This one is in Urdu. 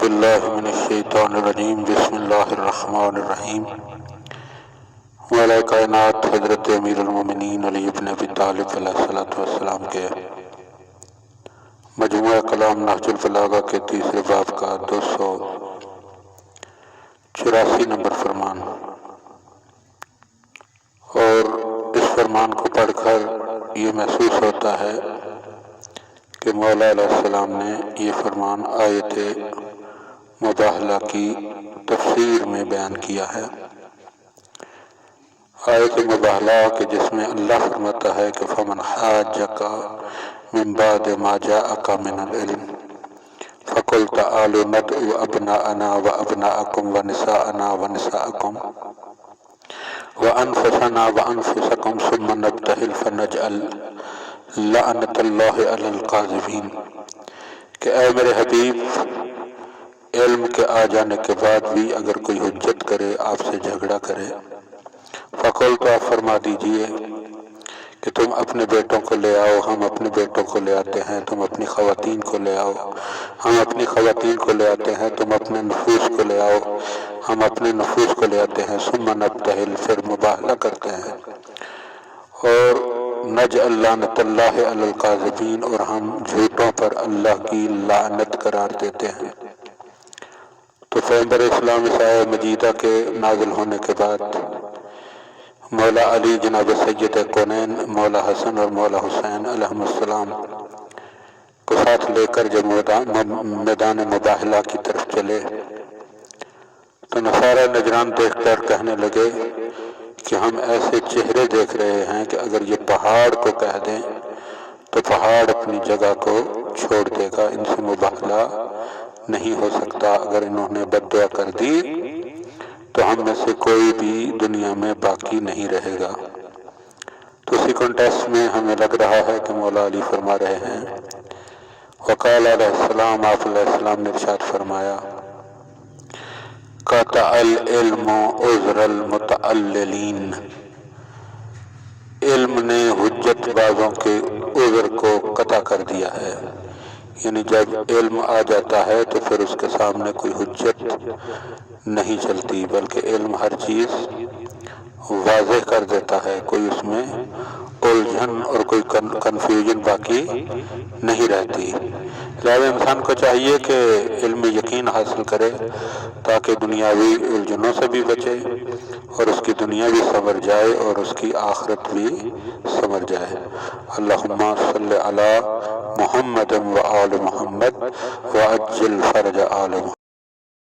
باللہ من الشیطان الرجیم بسم اللہ الرحمن الرحیم۔ مولا کائنات حضرت امیر المومنین علی ابن ابی طالب علیہ السلام کے مجموعہ کلام نہج البلاغہ کے تیسرے باب کا 284 نمبر فرمان، اور اس فرمان کو پڑھ کر یہ محسوس ہوتا ہے کہ مولا علیہ السلام نے یہ فرمان آیت مباہلہ کی تفسیر میں بیان کیا ہے۔ آیت مباہلہ کہ جس میں اللہ فرماتا ہے کہ فمن حاجک من بعد ما جاءک من العلم فقل تعالوا ندعو ابناءنا وابناءکم ونساءنا ونساءکم وانفسنا وانفسکم ثم نبتہل فنجعل لعنت اللہ علی القاذبین، کہ اے میرے حبیب، علم کے آ جانے کے بعد بھی اگر کوئی حجت کرے، آپ سے جھگڑا کرے، فقل تو آپ فرما دیجئے کہ تم اپنے بیٹوں کو لے آؤ، ہم اپنے بیٹوں کو لے آتے ہیں، تم اپنی خواتین کو لے آؤ، ہم اپنی خواتین کو لے آتے ہیں، تم اپنے نفوس کو لے آؤ، ہم اپنے نفوس کو لے آتے ہیں، ثم نبتہل، پھر مباہلہ کرتے ہیں، اور نجعل لعنت اللہ علی القاذبین، اور ہم جھوٹوں پر اللہ کی لعنت قرار دیتے ہیں۔ تو پیغمبر اسلام اس آیہ مجیدہ کے نازل ہونے کے بعد مولا علی جناب سید کونین مولا حسن اور مولا حسین علیہ السلام کو ساتھ لے کر جب میدان مباہلہ کی طرف چلے تو نصارہ نجران دیکھ کر کہنے لگے کہ ہم ایسے چہرے دیکھ رہے ہیں کہ اگر یہ پہاڑ کو کہہ دیں تو پہاڑ اپنی جگہ کو چھوڑ دے گا، ان سے مباہلہ نہیں ہو سکتا، اگر انہوں نے بد دعا کر دی تو ہم میں سے کوئی بھی دنیا میں باقی نہیں رہے گا۔ تو اسی کنٹیکسٹ میں ہمیں لگ رہا ہے کہ مولا علی فرما رہے ہیں، وقال علیہ السلام، آپ علیہ السلام نے ارشاد فرمایا، قطع العلم عذر المتعللین، علم نے حجت بازوں کے عذر کو قطع کر دیا ہے، یعنی جب علم آ جاتا ہے تو پھر اس کے سامنے کوئی حجت نہیں چلتی، بلکہ علم ہر چیز واضح کر دیتا ہے، کوئی اس میں الجھن اور کوئی کنفیوژن باقی نہیں رہتی۔ لہذا انسان کو چاہیے کہ علم یقین حاصل کرے تاکہ دنیاوی الجھنوں سے بھی بچے اور اس کی دنیا بھی سنور جائے اور اس کی آخرت بھی سنور جائے۔ اللہم صلی علی محمد و آل محمد وعجل فرج آل محمد۔